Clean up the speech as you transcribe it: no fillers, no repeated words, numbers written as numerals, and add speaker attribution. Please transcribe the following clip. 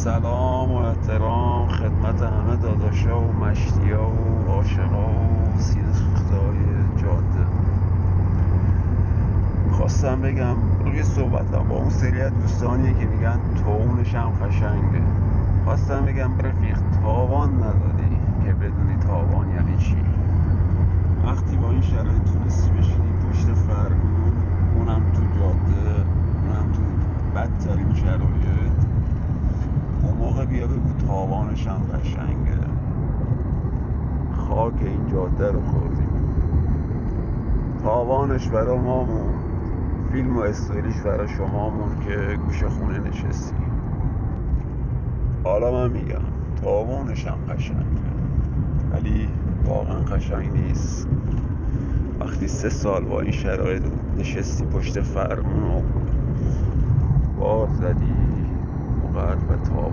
Speaker 1: سلام و احترام خدمت همه داداشا و مشتیا و عاشقا و سیرخدای جاده. خواستم بگم روی صحبتم با اون سری از دوستانیه که میگن تاونش هم قشنگه. خواستم بگم رفیق، تاوان نداری که بدونی تاوان یعنی چی. وقتی با این شرایط تونستی بشینی پشت فرمون، اونم تو جاده، اونم تو بدترین شرایط، اون موقع بیا بگو تاوانش هم قشنگه. خاک این جاده رو خوردیم. تاوانش برا مامون، فیلم و استوریش برا شمامون که گوش خونه نشستیم. حالا من میگم تاوانش هم قشنگه، ولی واقعا قشنگ نیست. وقتی 3 سال با این شرایط نشستی پشت فرمون و بار زدی، مقرب تا